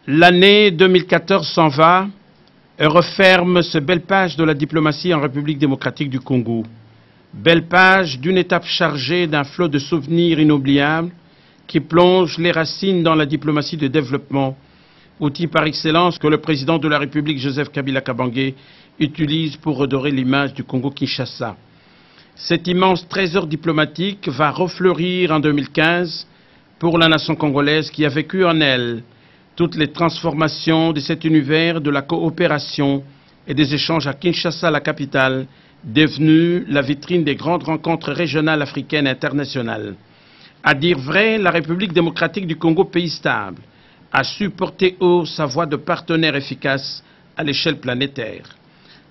L'année 2014 s'en va et referme ce belle page de la diplomatie en République démocratique du Congo. Belle page d'une étape chargée d'un flot de souvenirs inoubliables qui plonge les racines dans la diplomatie de développement, outil par excellence que le président de la République, Joseph Kabila Kabange, utilise pour redorer l'image du Congo-Kinshasa. Cet immense trésor diplomatique va refleurir en 2015 pour la nation congolaise qui a vécu en elle toutes les transformations de cet univers de la coopération et des échanges à Kinshasa, la capitale, devenue la vitrine des grandes rencontres régionales africaines et internationales. À dire vrai, la République démocratique du Congo, pays stable, a su porter haut sa voix de partenaire efficace à l'échelle planétaire.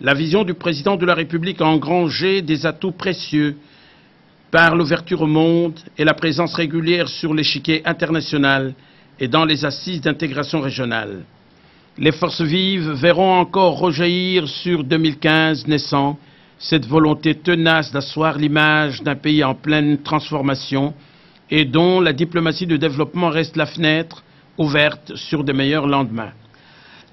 La vision du président de la République a engrangé des atouts précieux par l'ouverture au monde et la présence régulière sur l'échiquier international et dans les assises d'intégration régionale. Les forces vives verront encore rejaillir sur 2015 naissant cette volonté tenace d'asseoir l'image d'un pays en pleine transformation et dont la diplomatie de développement reste la fenêtre ouverte sur de meilleurs lendemains.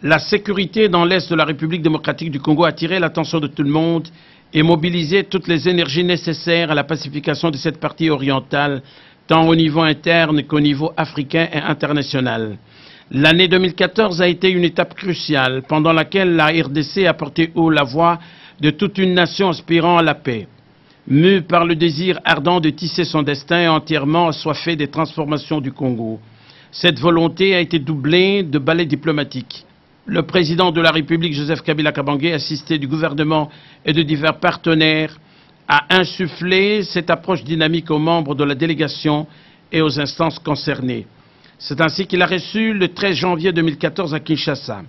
La sécurité dans l'est de la République démocratique du Congo a attiré l'attention de tout le monde et mobilisé toutes les énergies nécessaires à la pacification de cette partie orientale, tant au niveau interne qu'au niveau africain et international. L'année 2014 a été une étape cruciale pendant laquelle la RDC a porté haut la voix de toute une nation aspirant à la paix. Mue par le désir ardent de tisser son destin et entièrement assoiffée des transformations du Congo. Cette volonté a été doublée de balais diplomatiques. Le président de la République, Joseph Kabila Kabange, assisté du gouvernement et de divers partenaires, a insufflé cette approche dynamique aux membres de la délégation et aux instances concernées. C'est ainsi qu'il a reçu le 13 janvier 2014 à Kinshasa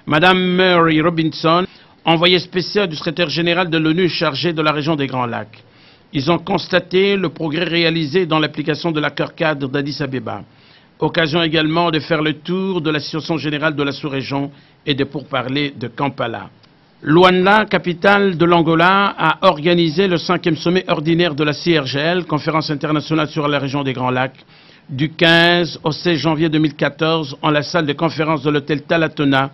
Madame Mary Robinson, envoyée spéciale du secrétaire général de l'ONU chargé de la région des Grands Lacs. Ils ont constaté le progrès réalisé dans l'application de l'accord-cadre d'Addis Abeba. Occasion également de faire le tour de la situation générale de la sous-région et de pourparlers de Kampala. Luanda, capitale de l'Angola, a organisé le 5e sommet ordinaire de la CIRGL, Conférence internationale sur la région des Grands Lacs, du 15 au 16 janvier 2014 en la salle de conférence de l'hôtel Talatona,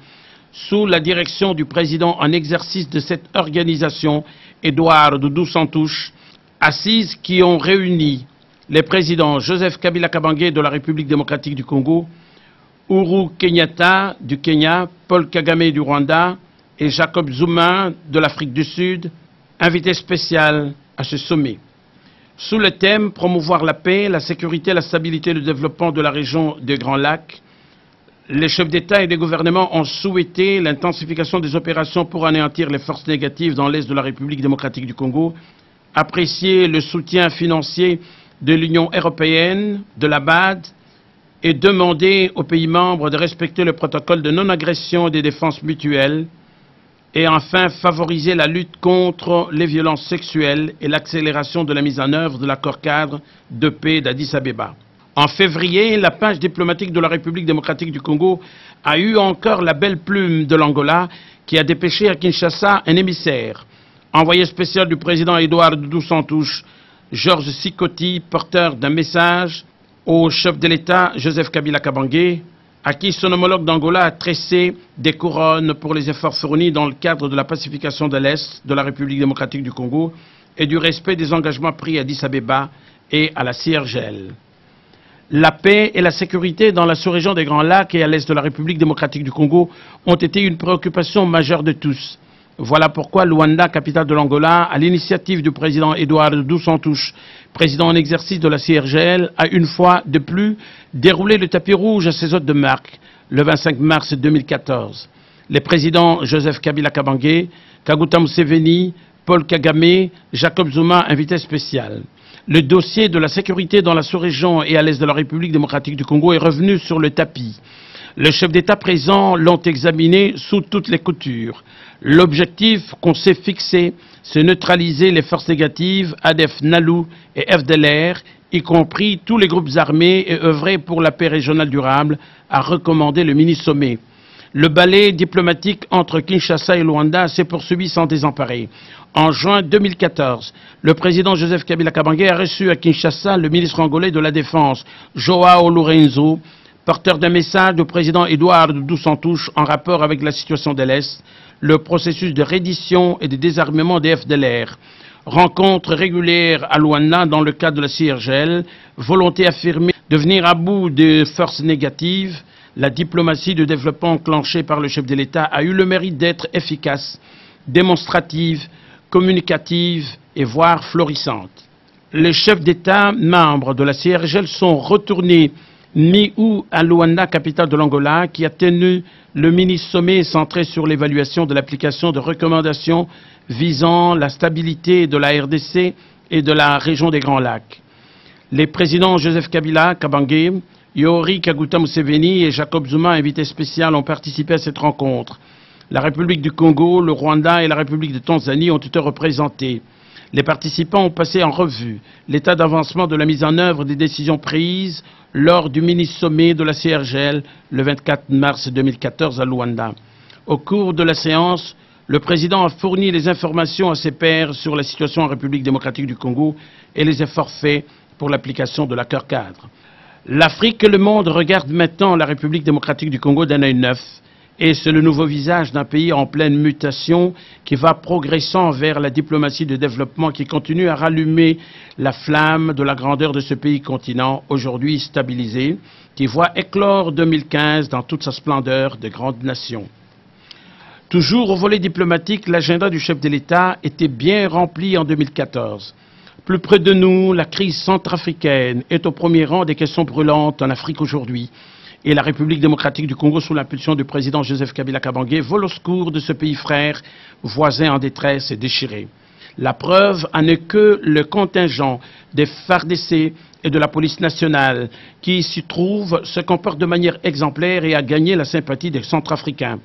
sous la direction du président en exercice de cette organisation, Edouard Doudou Santouche, assises qui ont réuni les présidents Joseph Kabila Kabange de la République démocratique du Congo, Uhuru Kenyatta du Kenya, Paul Kagame du Rwanda et Jacob Zuma de l'Afrique du Sud, invités spéciaux à ce sommet. Sous le thème « Promouvoir la paix, la sécurité, la stabilité et le développement de la région des Grands Lacs », les chefs d'État et de gouvernement ont souhaité l'intensification des opérations pour anéantir les forces négatives dans l'est de la République démocratique du Congo, apprécier le soutien financier de l'Union européenne, de la BAD, et demander aux pays membres de respecter le protocole de non-agression et de défense mutuelle, et enfin favoriser la lutte contre les violences sexuelles et l'accélération de la mise en œuvre de l'accord-cadre de paix d'Addis Abeba. En février, la page diplomatique de la République démocratique du Congo a eu encore la belle plume de l'Angola qui a dépêché à Kinshasa un émissaire, envoyé spécial du président Edouard Doudou Santouche, Georges Sikoti, porteur d'un message au chef de l'État Joseph Kabila Kabange, à qui son homologue d'Angola a tressé des couronnes pour les efforts fournis dans le cadre de la pacification de l'Est de la République démocratique du Congo et du respect des engagements pris à Addis Abeba et à la CIRGL. La paix et la sécurité dans la sous-région des Grands Lacs et à l'Est de la République démocratique du Congo ont été une préoccupation majeure de tous. Voilà pourquoi Luanda, capitale de l'Angola, à l'initiative du président Edouard Doudou Santouche, président en exercice de la CIRGL, a une fois de plus déroulé le tapis rouge à ses hôtes de marque le 25 mars 2014. Les présidents Joseph Kabila Kabange, Kaguta Museveni, Paul Kagame, Jacob Zuma, invités spécial. Le dossier de la sécurité dans la sous-région et à l'est de la République démocratique du Congo est revenu sur le tapis. Les chefs d'État présents l'ont examiné sous toutes les coutures. L'objectif qu'on s'est fixé, c'est neutraliser les forces négatives ADF NALU et FDLR, y compris tous les groupes armés, et œuvrer pour la paix régionale durable, a recommandé le mini-sommet. Le balai diplomatique entre Kinshasa et Luanda s'est poursuivi sans désemparer. En juin 2014, le président Joseph Kabila Kabange a reçu à Kinshasa le ministre angolais de la Défense, Joao Lourenço, porteur d'un message au président Édouard Doudou Santouche en rapport avec la situation de l'Est, le processus de reddition et de désarmement des FDLR, rencontres régulières à Luanda dans le cadre de la CIRGL, volonté affirmée de venir à bout des forces négatives, la diplomatie de développement enclenchée par le chef de l'État a eu le mérite d'être efficace, démonstrative, communicative et voire florissante. Les chefs d'État membres de la CIRGL sont retournés mi-août à Luanda, capitale de l'Angola, qui a tenu le mini-sommet centré sur l'évaluation de l'application de recommandations visant la stabilité de la RDC et de la région des Grands Lacs. Les présidents Joseph Kabila Kabange, Yoweri Kaguta Museveni et Jacob Zuma, invités spéciaux, ont participé à cette rencontre. La République du Congo, le Rwanda et la République de Tanzanie ont été représentés. Les participants ont passé en revue l'état d'avancement de la mise en œuvre des décisions prises lors du mini-sommet de la CIRGL le 24 mars 2014 à Luanda. Au cours de la séance, le président a fourni les informations à ses pairs sur la situation en République démocratique du Congo et les efforts faits pour l'application de l'accord cadre. L'Afrique et le monde regardent maintenant la République démocratique du Congo d'un œil neuf. Et c'est le nouveau visage d'un pays en pleine mutation qui va progressant vers la diplomatie de développement qui continue à rallumer la flamme de la grandeur de ce pays continent, aujourd'hui stabilisé, qui voit éclore 2015 dans toute sa splendeur de grande nation. Toujours au volet diplomatique, l'agenda du chef de l'État était bien rempli en 2014. Plus près de nous, la crise centrafricaine est au premier rang des questions brûlantes en Afrique aujourd'hui. Et la République démocratique du Congo, sous l'impulsion du président Joseph Kabila Kabange, vole au secours de ce pays frère, voisin en détresse et déchiré. La preuve en est que le contingent des FARDC et de la police nationale qui s'y trouve se comporte de manière exemplaire et a gagné la sympathie des Centrafricains.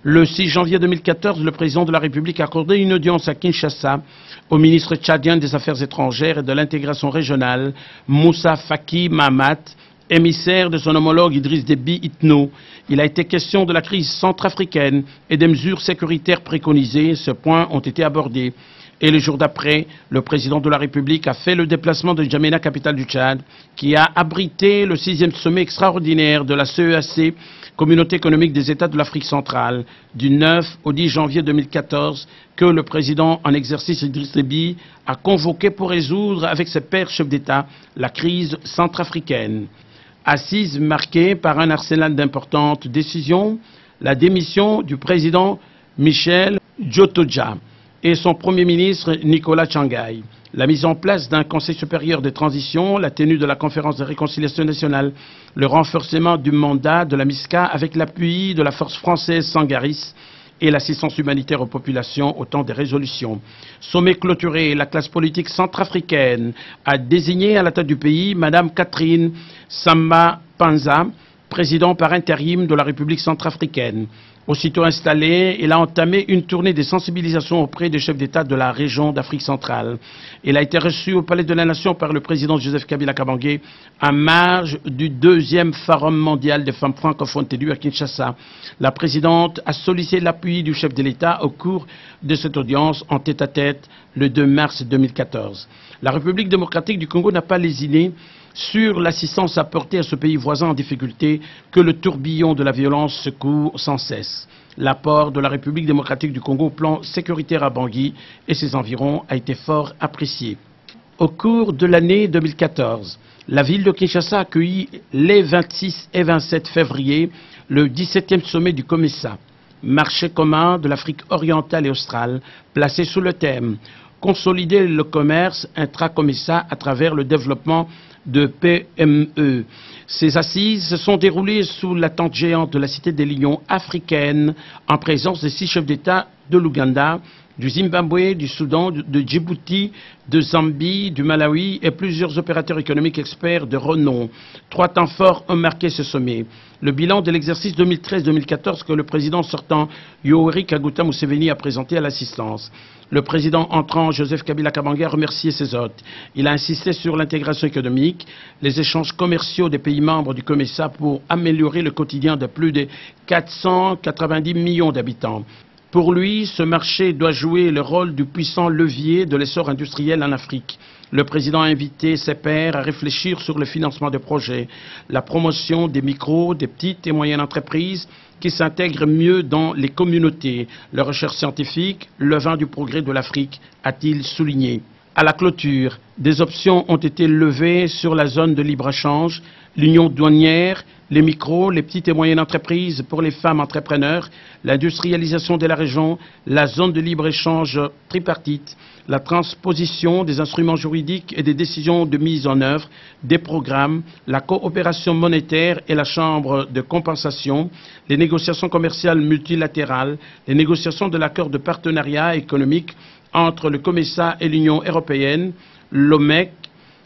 Le 6 janvier 2014, le président de la République a accordé une audience à Kinshasa au ministre tchadien des Affaires étrangères et de l'intégration régionale, Moussa Faki Mahamat, émissaire de son homologue Idriss Déby Itno. Il a été question de la crise centrafricaine et des mesures sécuritaires préconisées. Ces points ont été abordés. Et le jour d'après, le président de la République a fait le déplacement de N'Djamena, capitale du Tchad, qui a abrité le 6e sommet extraordinaire de la CEAC, Communauté économique des États de l'Afrique centrale, du 9 au 10 janvier 2014, que le président en exercice Idriss Déby a convoqué pour résoudre avec ses pairs chefs d'État la crise centrafricaine. Assise marquée par un arsenal d'importantes décisions, la démission du président Michel Djotoja et son Premier ministre Nicolas Changai, la mise en place d'un Conseil supérieur de transition, la tenue de la conférence de réconciliation nationale, le renforcement du mandat de la MISCA avec l'appui de la force française Sangaris et l'assistance humanitaire aux populations au temps des résolutions. Sommet clôturé, la classe politique centrafricaine a désigné à la tête du pays Mme Catherine Samba Panza, président par intérim de la République centrafricaine. Aussitôt installé, il a entamé une tournée de sensibilisation auprès des chefs d'État de la région d'Afrique centrale. Il a été reçu au Palais de la Nation par le président Joseph Kabila Kabange en marge du 2e Forum mondial des femmes francophones tenu à Kinshasa. La présidente a sollicité l'appui du chef de l'État au cours de cette audience en tête-à-tête le 2 mars 2014. La République démocratique du Congo n'a pas lésiné sur l'assistance apportée à ce pays voisin en difficulté que le tourbillon de la violence secoue sans cesse. L'apport de la République démocratique du Congo au plan sécuritaire à Bangui et ses environs a été fort apprécié. Au cours de l'année 2014, la ville de Kinshasa a accueilli les 26 et 27 février le 17e sommet du COMESA, marché commun de l'Afrique orientale et australe, placé sous le thème « Consolider le commerce intra-COMESA à travers le développement de PME ». Ces assises se sont déroulées sous la tente géante de la Cité des Lions africaine, en présence des 6 chefs d'État de l'Ouganda, du Zimbabwe, du Soudan, de Djibouti, de Zambie, du Malawi et plusieurs opérateurs économiques experts de renom. 3 temps forts ont marqué ce sommet. Le bilan de l'exercice 2013-2014 que le président sortant Yoweri Kaguta Museveni a présenté à l'assistance. Le président entrant Joseph Kabila Kabange a remercié ses hôtes. Il a insisté sur l'intégration économique, les échanges commerciaux des pays membres du COMESA pour améliorer le quotidien de plus de 490 millions d'habitants. Pour lui, ce marché doit jouer le rôle du puissant levier de l'essor industriel en Afrique. Le président a invité ses pairs à réfléchir sur le financement des projets, la promotion des micros, des petites et moyennes entreprises qui s'intègrent mieux dans les communautés, la recherche scientifique, le vin du progrès de l'Afrique, a-t-il souligné. À la clôture, des options ont été levées sur la zone de libre-échange, l'union douanière, les micros, les petites et moyennes entreprises pour les femmes entrepreneurs, l'industrialisation de la région, la zone de libre-échange tripartite, la transposition des instruments juridiques et des décisions de mise en œuvre, des programmes, la coopération monétaire et la chambre de compensation, les négociations commerciales multilatérales, les négociations de l'accord de partenariat économique entre le COMESA et l'Union européenne, l'OMEC,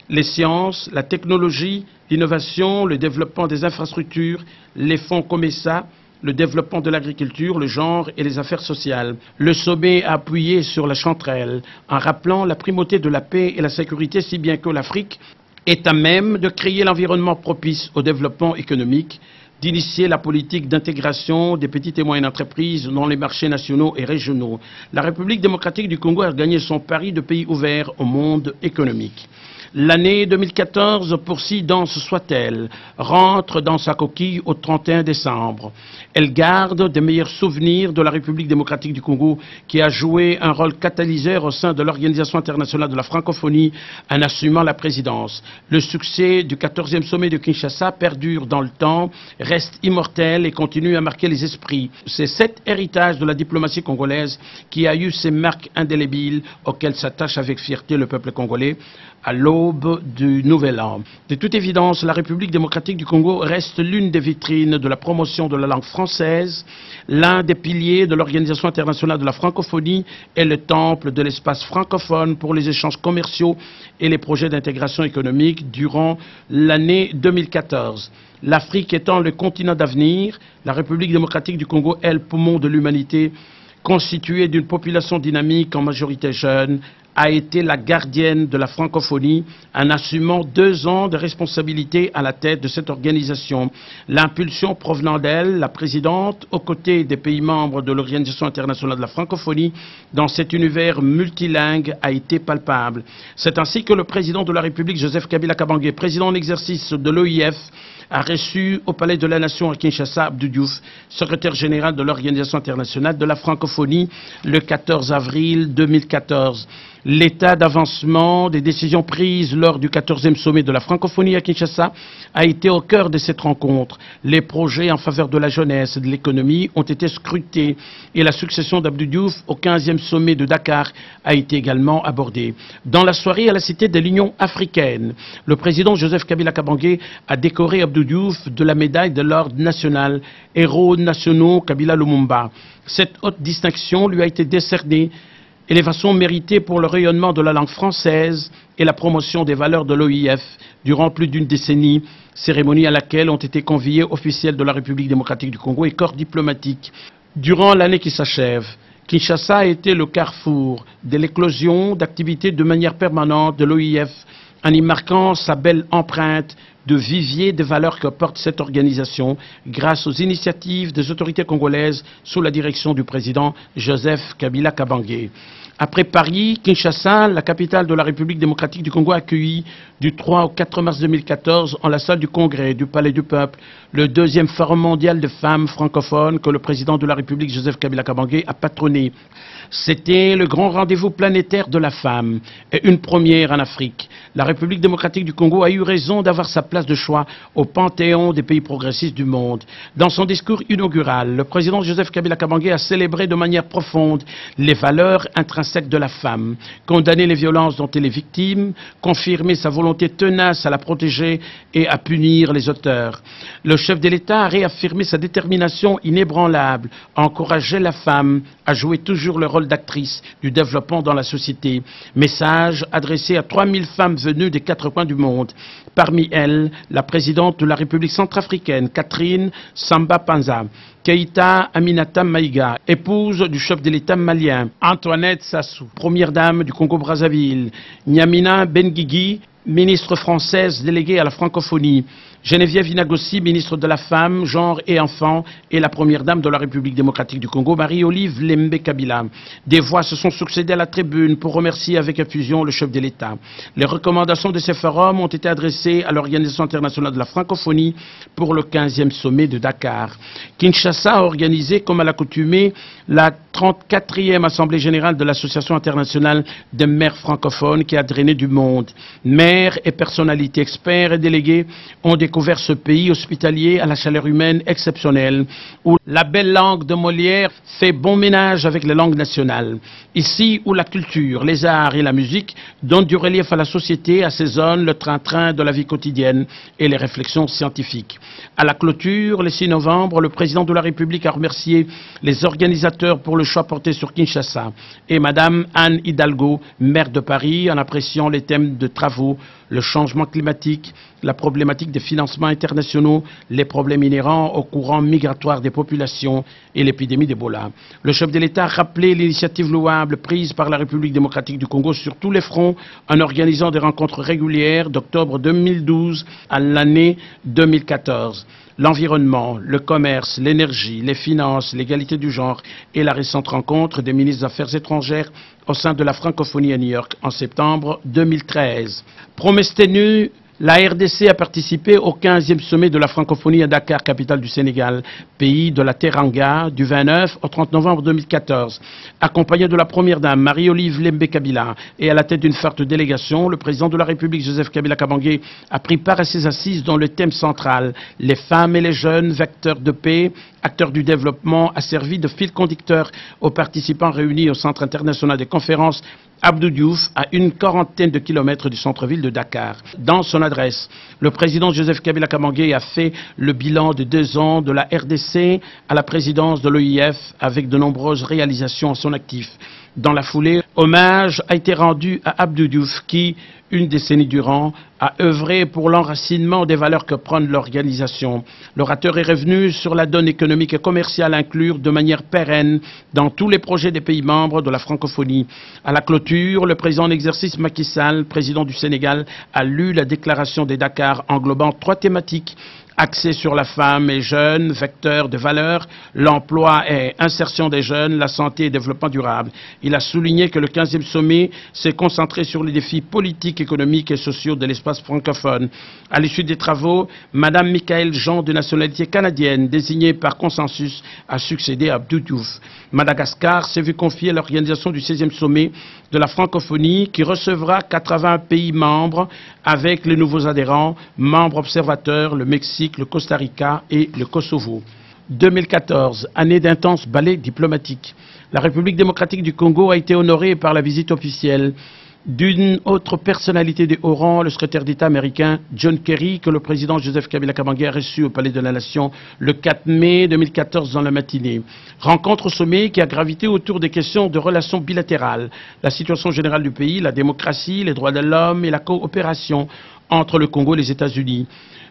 les sciences, la technologie, l'innovation, le développement des infrastructures, les fonds COMESA, le développement de l'agriculture, le genre et les affaires sociales. Le sommet a appuyé sur la chanterelle en rappelant la primauté de la paix et la sécurité, si bien que l'Afrique est à même de créer l'environnement propice au développement économique, d'initier la politique d'intégration des petites et moyennes entreprises dans les marchés nationaux et régionaux. La République démocratique du Congo a gagné son pari de pays ouvert au monde économique. L'année 2014, pour si dense soit-elle, rentre dans sa coquille au 31 décembre. Elle garde des meilleurs souvenirs de la République démocratique du Congo qui a joué un rôle catalyseur au sein de l'Organisation internationale de la francophonie en assumant la présidence. Le succès du 14e sommet de Kinshasa perdure dans le temps, reste immortel et continue à marquer les esprits. C'est cet héritage de la diplomatie congolaise qui a eu ses marques indélébiles auxquelles s'attache avec fierté le peuple congolais à l'aube du Nouvel An. De toute évidence, la République démocratique du Congo reste l'une des vitrines de la promotion de la langue française, l'un des piliers de l'Organisation internationale de la francophonie et le temple de l'espace francophone pour les échanges commerciaux et les projets d'intégration économique durant l'année 2014. L'Afrique étant le continent d'avenir, la République démocratique du Congo est le poumon de l'humanité, constituée d'une population dynamique en majorité jeune, a été la gardienne de la francophonie en assumant 2 ans de responsabilité à la tête de cette organisation. L'impulsion provenant d'elle, la présidente, aux côtés des pays membres de l'Organisation internationale de la francophonie, dans cet univers multilingue, a été palpable. C'est ainsi que le président de la République, Joseph Kabila Kabange, président en exercice de l'OIF, a reçu au Palais de la Nation à Kinshasa Abdou Diouf, secrétaire général de l'Organisation internationale de la francophonie, le 14 avril 2014. L'état d'avancement des décisions prises lors du 14e sommet de la francophonie à Kinshasa a été au cœur de cette rencontre. Les projets en faveur de la jeunesse et de l'économie ont été scrutés et la succession d'Abdou Diouf au 15e sommet de Dakar a été également abordée. Dans la soirée à la Cité de l'Union africaine, le président Joseph Kabila Kabange a décoré Abdou Diouf de la médaille de l'ordre national Héros nationaux Kabila Lumumba. Cette haute distinction lui a été décernée élévation méritée pour le rayonnement de la langue française et la promotion des valeurs de l'OIF durant plus d'une décennie, cérémonie à laquelle ont été conviés officiels de la République démocratique du Congo et corps diplomatiques. Durant l'année qui s'achève, Kinshasa a été le carrefour de l'éclosion d'activités de manière permanente de l'OIF en y marquant sa belle empreinte de vivier des valeurs que porte cette organisation grâce aux initiatives des autorités congolaises sous la direction du président Joseph Kabila Kabange. Après Paris, Kinshasa, la capitale de la République démocratique du Congo, a accueilli du 3 au 4 mars 2014 en la salle du Congrès du Palais du Peuple le 2e Forum mondial de femmes francophones que le président de la République Joseph Kabila Kabange a patronné. C'était le grand rendez-vous planétaire de la femme et une première en Afrique. La République démocratique du Congo a eu raison d'avoir sa place de choix au panthéon des pays progressistes du monde. Dans son discours inaugural, le président Joseph Kabila Kabange a célébré de manière profonde les valeurs intrinsèques de la femme, condamné les violences dont elle est victime, confirmé sa volonté tenace à la protéger et à punir les auteurs. Le chef de l'État a réaffirmé sa détermination inébranlable à encourager la femme à jouer toujours le rôle d'actrice du développement dans la société. Message adressé à 3000 femmes venues des 4 coins du monde. Parmi elles, la présidente de la République centrafricaine, Catherine Samba Panza, Keïta Aminata Maïga, épouse du chef de l'État malien, Antoinette Sassou, première dame du Congo-Brazzaville, Nyamina Benguigui, ministre française déléguée à la francophonie, Geneviève Inagossi, ministre de la Femme, Genre et Enfants, et la première dame de la République démocratique du Congo, Marie-Olive Lembe Kabila. Des voix se sont succédées à la tribune pour remercier avec effusion le chef de l'État. Les recommandations de ces forums ont été adressées à l'Organisation internationale de la francophonie pour le 15e sommet de Dakar. Kinshasa a organisé, comme à l'accoutumée, la 34e Assemblée générale de l'Association internationale des maires francophones qui a drainé du monde. Maires et personnalités, experts et délégués ont découvert ce pays hospitalier à la chaleur humaine exceptionnelle, où la belle langue de Molière fait bon ménage avec les langues nationales. Ici où la culture, les arts et la musique donnent du relief à la société, assaisonnent le train-train de la vie quotidienne et les réflexions scientifiques. À la clôture, le 6 novembre, le président de la République a remercié les organisateurs pour le choix porté sur Kinshasa et Madame Anne Hidalgo, maire de Paris, en appréciant les thèmes de travaux, le changement climatique, la problématique des financements internationaux, les problèmes inhérents au courant migratoire des populations et l'épidémie d'Ebola. Le chef de l'État a rappelé l'initiative louable prise par la République démocratique du Congo sur tous les fronts en organisant des rencontres régulières d'octobre 2012 à l'année 2014. L'environnement, le commerce, l'énergie, les finances, l'égalité du genre et la récente rencontre des ministres des Affaires étrangères au sein de la francophonie à New York en septembre 2013. Promesse tenue, la RDC a participé au 15e sommet de la francophonie à Dakar, capitale du Sénégal, pays de la Teranga, du 29 au 30 novembre 2014. Accompagné de la première dame, Marie-Olive Lembe Kabila, et à la tête d'une forte délégation, le président de la République, Joseph Kabila Kabange, a pris part à ces assises dont le thème central, les femmes et les jeunes, vecteurs de paix, acteurs du développement, a servi de fil conducteur aux participants réunis au Centre international des conférences Abdou Diouf, à une quarantaine de kilomètres du centre-ville de Dakar. Dans son adresse, le président Joseph Kabila Kabange a fait le bilan de 2 ans de la RDC à la présidence de l'OIF avec de nombreuses réalisations à son actif. Dans la foulée, hommage a été rendu à Abdou Diouf qui, une décennie durant, a œuvré pour l'enracinement des valeurs que prône l'organisation. L'orateur est revenu sur la donne économique et commerciale à inclure de manière pérenne dans tous les projets des pays membres de la francophonie. À la clôture, le président en exercice Macky Sall, président du Sénégal, a lu la déclaration des Dakar englobant 3 thématiques axé sur la femme et jeunes, vecteur de valeur, l'emploi et insertion des jeunes, la santé et développement durable. Il a souligné que le 15e sommet s'est concentré sur les défis politiques, économiques et sociaux de l'espace francophone. À l'issue des travaux, Madame Michaëlle Jean, de nationalité canadienne, désignée par consensus, a succédé à Abdou Diouf. Madagascar s'est vu confier l'organisation du 16e sommet de la francophonie qui recevra 80 pays membres avec les nouveaux adhérents, membres observateurs, le Mexique, le Costa Rica et le Kosovo. 2014, année d'intense ballet diplomatique. La République démocratique du Congo a été honorée par la visite officielle d'une autre personnalité de haut rang, le secrétaire d'État américain John Kerry, que le président Joseph Kabila Kabange a reçu au Palais de la Nation le 4 mai 2014 dans la matinée. Rencontre au sommet qui a gravité autour des questions de relations bilatérales, la situation générale du pays, la démocratie, les droits de l'homme et la coopération entre le Congo et les États-Unis.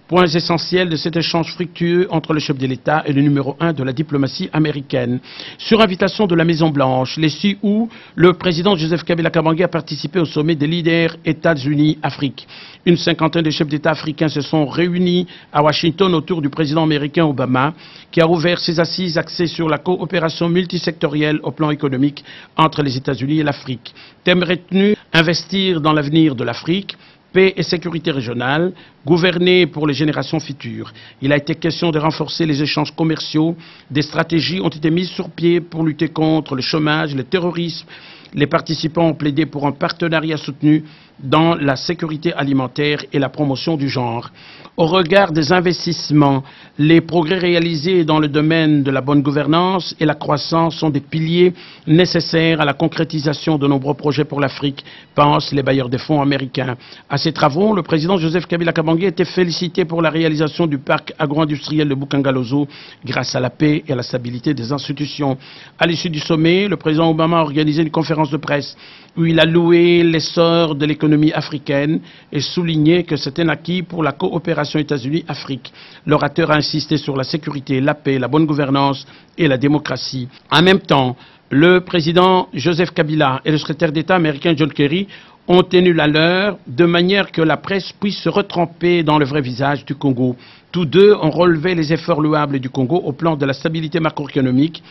Points essentiels de cet échange fructueux entre le chef de l'État et le numéro 1 de la diplomatie américaine. Sur invitation de la Maison-Blanche, les 6 août, le président Joseph Kabila Kabange a participé au sommet des leaders États-Unis-Afrique. Une cinquantaine de chefs d'État africains se sont réunis à Washington autour du président américain Obama, qui a ouvert ses assises axées sur la coopération multisectorielle au plan économique entre les États-Unis et l'Afrique. Thème retenu, investir dans l'avenir de l'Afrique, paix et sécurité régionale, gouverner pour les générations futures. Il a été question de renforcer les échanges commerciaux. Des stratégies ont été mises sur pied pour lutter contre le chômage, le terrorisme. Les participants ont plaidé pour un partenariat soutenu dans la sécurité alimentaire et la promotion du genre. Au regard des investissements, les progrès réalisés dans le domaine de la bonne gouvernance et la croissance sont des piliers nécessaires à la concrétisation de nombreux projets pour l'Afrique, pensent les bailleurs de fonds américains. À ces travaux, le président Joseph Kabila Kabange était félicité pour la réalisation du parc agro-industriel de Bukangalozo grâce à la paix et à la stabilité des institutions. À l'issue du sommet, le président Obama a organisé une conférence de presse où il a loué l'essor de l'économie africaine et souligné que c'est un acquis pour la coopération États-Unis-Afrique. L'orateur a insisté sur la sécurité, la paix, la bonne gouvernance et la démocratie. En même temps, le président Joseph Kabila et le secrétaire d'État américain John Kerry ont tenu la leur de manière que la presse puisse se retremper dans le vrai visage du Congo. Tous deux ont relevé les efforts louables du Congo au plan de la stabilité macroéconomique,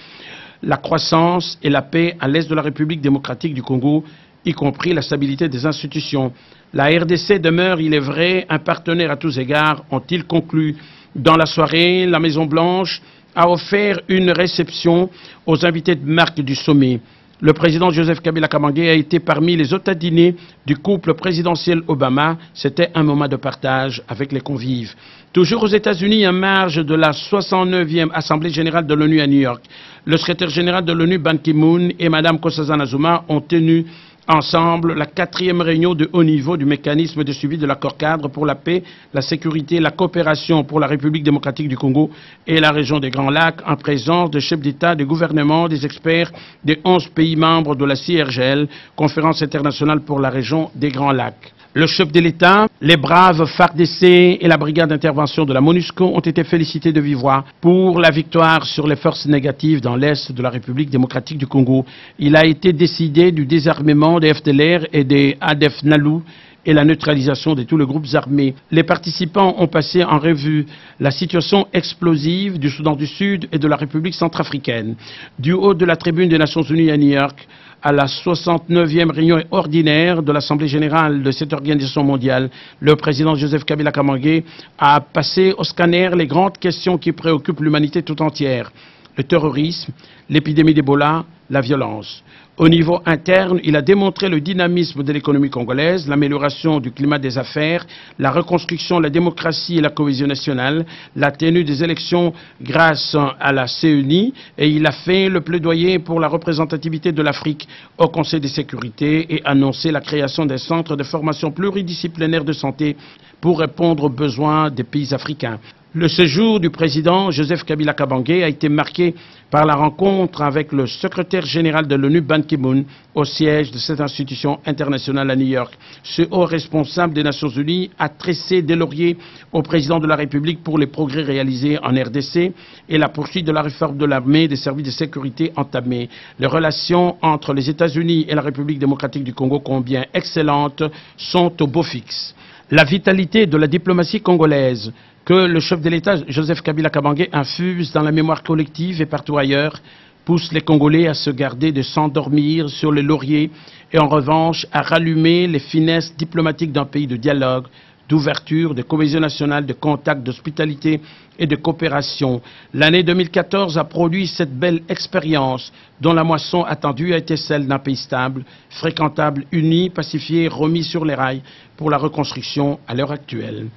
la croissance et la paix à l'est de la République démocratique du Congo, y compris la stabilité des institutions. La RDC demeure, il est vrai, un partenaire à tous égards, ont-ils conclu. Dans la soirée, la Maison-Blanche a offert une réception aux invités de marque du sommet. Le président Joseph Kabila Kabange a été parmi les hôtes à dîner du couple présidentiel Obama. C'était un moment de partage avec les convives. Toujours aux États-Unis, en marge de la 69e Assemblée générale de l'ONU à New York, le secrétaire général de l'ONU Ban Ki-moon et Mme Nkosazana Zuma ont tenu ensemble la 4e réunion de haut niveau du mécanisme de suivi de l'accord cadre pour la paix, la sécurité et la coopération pour la République démocratique du Congo et la région des Grands Lacs, en présence de chefs d'État, des gouvernements, des experts des 11 pays membres de la CIRGL, Conférence internationale pour la région des Grands Lacs. Le chef de l'État, les braves FARDC et la brigade d'intervention de la MONUSCO ont été félicités de vive voix pour la victoire sur les forces négatives dans l'est de la République démocratique du Congo. Il a été décidé du désarmement des FDLR et des ADF-NALU et la neutralisation de tous les groupes armés. Les participants ont passé en revue la situation explosive du Soudan du Sud et de la République centrafricaine. Du haut de la tribune des Nations Unies à New York, à la 69e réunion ordinaire de l'Assemblée générale de cette organisation mondiale, le président Joseph Kabila Kabange a passé au scanner les grandes questions qui préoccupent l'humanité tout entière. Le terrorisme, l'épidémie d'Ebola, la violence. Au niveau interne, il a démontré le dynamisme de l'économie congolaise, l'amélioration du climat des affaires, la reconstruction, la démocratie et la cohésion nationale, la tenue des élections grâce à la CENI, et il a fait le plaidoyer pour la représentativité de l'Afrique au Conseil de sécurité et annoncé la création d'un centre de formation pluridisciplinaire de santé pour répondre aux besoins des pays africains. Le séjour du président Joseph Kabila Kabange a été marqué par la rencontre avec le secrétaire général de l'ONU Ban Ki-moon au siège de cette institution internationale à New York. Ce haut responsable des Nations Unies a tressé des lauriers au président de la République pour les progrès réalisés en RDC et la poursuite de la réforme de l'armée et des services de sécurité entamés. Les relations entre les États-Unis et la République démocratique du Congo, combien excellentes, sont au beau fixe. La vitalité de la diplomatie congolaise que le chef de l'État, Joseph Kabila Kabange, infuse dans la mémoire collective et partout ailleurs, pousse les Congolais à se garder de s'endormir sur les lauriers et en revanche à rallumer les finesses diplomatiques d'un pays de dialogue, d'ouverture, de cohésion nationale, de contact, d'hospitalité et de coopération. L'année 2014 a produit cette belle expérience dont la moisson attendue a été celle d'un pays stable, fréquentable, uni, pacifié, remis sur les rails pour la reconstruction à l'heure actuelle.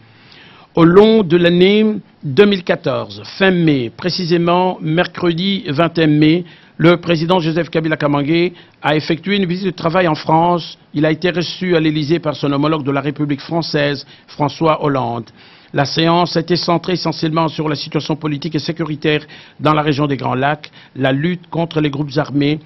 Au long de l'année 2014, fin mai, précisément mercredi 21 mai, le président Joseph Kabila Kabange a effectué une visite de travail en France. Il a été reçu à l'Élysée par son homologue de la République française, François Hollande. La séance a été centrée essentiellement sur la situation politique et sécuritaire dans la région des Grands Lacs, la lutte contre les groupes armés,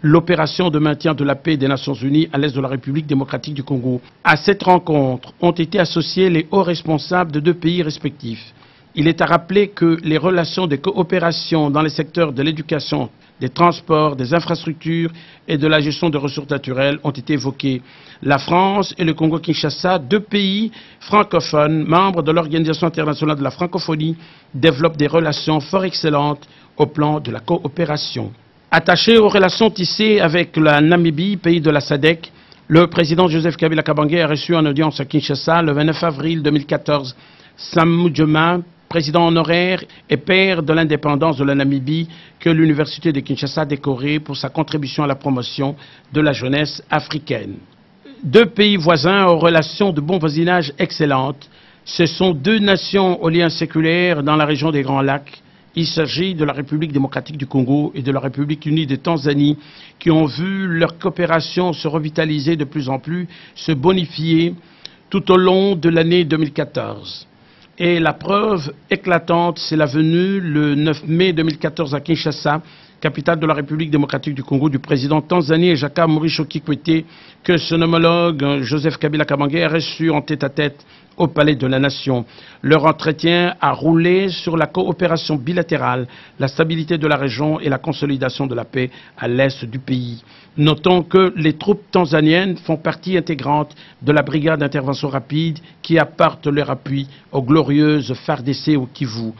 l'opération de maintien de la paix des Nations Unies à l'est de la République démocratique du Congo. À cette rencontre ont été associés les hauts responsables de deux pays respectifs. Il est à rappeler que les relations de coopération dans les secteurs de l'éducation, des transports, des infrastructures et de la gestion des ressources naturelles ont été évoquées. La France et le Congo-Kinshasa, deux pays francophones, membres de l'Organisation internationale de la francophonie, développent des relations fort excellentes au plan de la coopération. Attaché aux relations tissées avec la Namibie, pays de la SADC, le président Joseph Kabila Kabange a reçu en audience à Kinshasa le 29 avril 2014 Sam Nujoma, président honoraire et père de l'indépendance de la Namibie, que l'Université de Kinshasa a décoré pour sa contribution à la promotion de la jeunesse africaine. Deux pays voisins aux relations de bon voisinage excellentes, ce sont deux nations aux liens séculaires dans la région des Grands Lacs. Il s'agit de la République démocratique du Congo et de la République unie de Tanzanie qui ont vu leur coopération se revitaliser de plus en plus, se bonifier tout au long de l'année 2014. Et la preuve éclatante, c'est la venue le 9 mai 2014 à Kinshasa, capitale de la République démocratique du Congo, du président tanzanien Jakaya Mrisho Kikwete, que son homologue Joseph Kabila Kabange a reçu en tête-à-tête au Palais de la Nation. Leur entretien a roulé sur la coopération bilatérale, la stabilité de la région et la consolidation de la paix à l'est du pays. Notons que les troupes tanzaniennes font partie intégrante de la brigade d'intervention rapide qui apporte leur appui aux glorieuses FARDC au Kivu.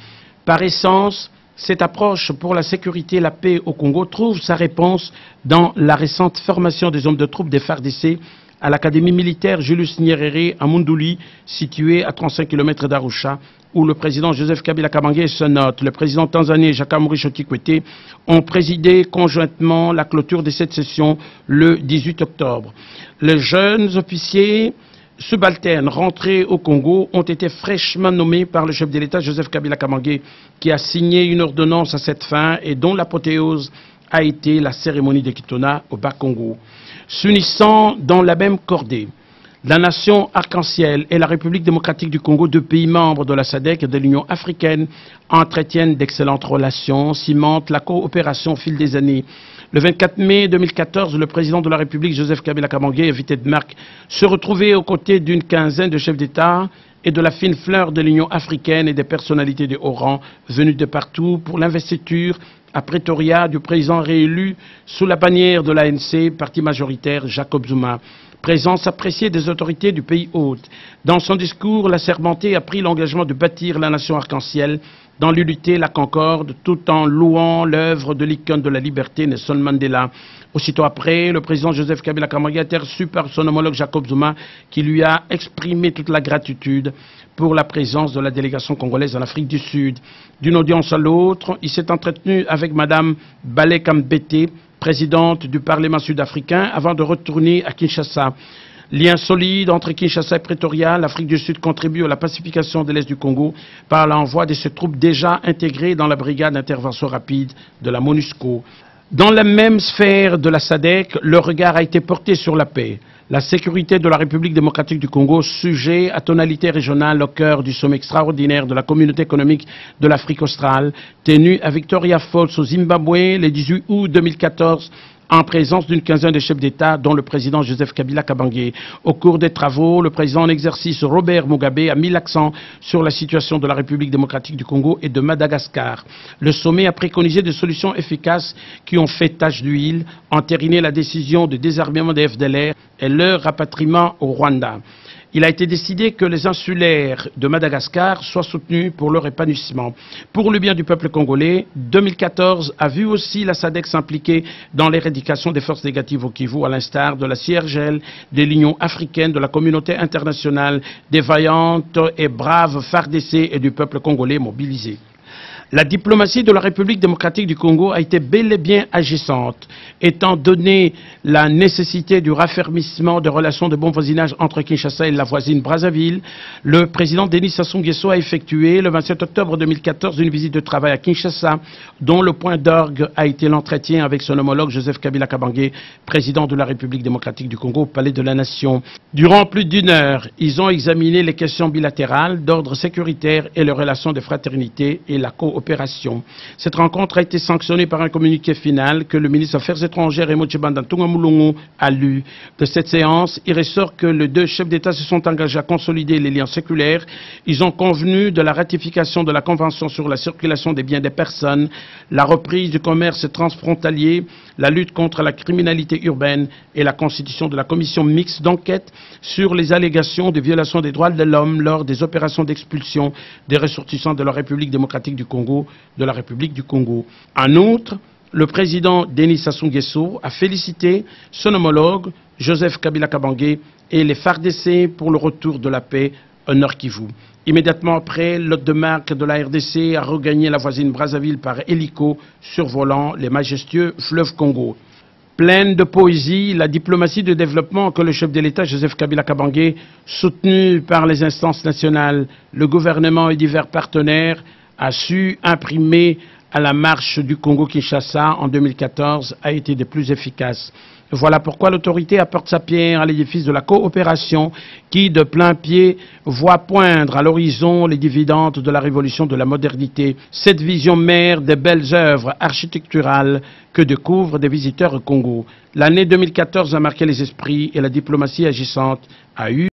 Par essence, cette approche pour la sécurité et la paix au Congo trouve sa réponse dans la récente formation des hommes de troupes des FARDC à l'académie militaire Julius Nyerere à Munduli, située à 35 km d'Arusha, où le président Joseph Kabila Kabange et son hôte, le président tanzanien Jakaya Kikwete, ont présidé conjointement la clôture de cette session le 18 octobre. Les jeunes officiers subalternes rentrés au Congo ont été fraîchement nommés par le chef de l'État Joseph Kabila Kabange, qui a signé une ordonnance à cette fin et dont l'apothéose a été la cérémonie de Kitona au Bas-Congo. S'unissant dans la même cordée, la nation arc-en-ciel et la République démocratique du Congo, deux pays membres de la SADC et de l'Union africaine, entretiennent d'excellentes relations, cimentent la coopération au fil des années. Le 24 mai 2014, le président de la République, Joseph Kabila Kabange, invité de marque, se retrouvait aux côtés d'une quinzaine de chefs d'État et de la fine fleur de l'Union africaine et des personnalités de haut rang venues de partout pour l'investiture à Pretoria du président réélu sous la bannière de l'ANC, parti majoritaire Jacob Zuma. Présence appréciée des autorités du pays hôte. Dans son discours, l'assermenté a pris l'engagement de bâtir la nation arc-en-ciel dans l'unité, la concorde, tout en louant l'œuvre de l'icône de la liberté, Nelson Mandela. Aussitôt après, le président Joseph Kabila Kabange a été reçu par son homologue Jacob Zuma, qui lui a exprimé toute la gratitude pour la présence de la délégation congolaise en Afrique du Sud. D'une audience à l'autre, il s'est entretenu avec Mme Balé Kambete, présidente du Parlement sud-africain, avant de retourner à Kinshasa. Lien solide entre Kinshasa et Pretoria, l'Afrique du Sud contribue à la pacification de l'Est du Congo par l'envoi de ses troupes déjà intégrées dans la brigade d'intervention rapide de la MONUSCO. Dans la même sphère de la SADC, le regard a été porté sur la paix. La sécurité de la République démocratique du Congo, sujet à tonalité régionale au cœur du sommet extraordinaire de la communauté économique de l'Afrique australe, tenu à Victoria Falls au Zimbabwe le 18 août 2014, en présence d'une quinzaine de chefs d'État, dont le président Joseph Kabila Kabange. Au cours des travaux, le président en exercice Robert Mugabe a mis l'accent sur la situation de la République démocratique du Congo et de Madagascar. Le sommet a préconisé des solutions efficaces qui ont fait tache d'huile, entériné la décision de désarmement des FDLR et leur rapatriement au Rwanda. Il a été décidé que les insulaires de Madagascar soient soutenus pour leur épanouissement. Pour le bien du peuple congolais, 2014 a vu aussi la SADC s'impliquer dans l'éradication des forces négatives au Kivu, à l'instar de la CIRGL, de l'Union africaine, de la communauté internationale, des vaillantes et braves FARDC et du peuple congolais mobilisé. La diplomatie de la République démocratique du Congo a été bel et bien agissante, étant donné la nécessité du raffermissement de relations de bon voisinage entre Kinshasa et la voisine Brazzaville. Le président Denis Sassou Nguesso a effectué le 27 octobre 2014 une visite de travail à Kinshasa, dont le point d'orgue a été l'entretien avec son homologue Joseph Kabila Kabange, président de la République démocratique du Congo, au Palais de la Nation. Durant plus d'une heure, ils ont examiné les questions bilatérales d'ordre sécuritaire et les relations de fraternité et la coopération. Cette rencontre a été sanctionnée par un communiqué final que le ministre des Affaires étrangères Emo Tshibanda Ntunga Mulungu a lu. De cette séance, il ressort que les deux chefs d'État se sont engagés à consolider les liens séculaires. Ils ont convenu de la ratification de la Convention sur la circulation des biens des personnes, la reprise du commerce transfrontalier, la lutte contre la criminalité urbaine et la constitution de la commission mixte d'enquête sur les allégations de violation des droits de l'homme lors des opérations d'expulsion des ressortissants de la République démocratique du Congo, de la République du Congo. En outre, le président Denis Sassou Nguesso a félicité son homologue Joseph Kabila Kabange et les FARDC pour le retour de la paix au Nord Kivu. Immédiatement après, l'hôte de marque de la RDC a regagné la voisine Brazzaville par hélico, survolant les majestueux fleuves Congo. Pleine de poésie, la diplomatie de développement que le chef de l'État, Joseph Kabila Kabange, soutenu par les instances nationales, le gouvernement et divers partenaires, a su imprimer à la marche du Congo-Kinshasa en 2014 a été des plus efficaces. Voilà pourquoi l'autorité apporte sa pierre à l'édifice de la coopération qui, de plein pied, voit poindre à l'horizon les dividendes de la révolution de la modernité. Cette vision mère des belles œuvres architecturales que découvrent des visiteurs au Congo. L'année 2014 a marqué les esprits et la diplomatie agissante a eu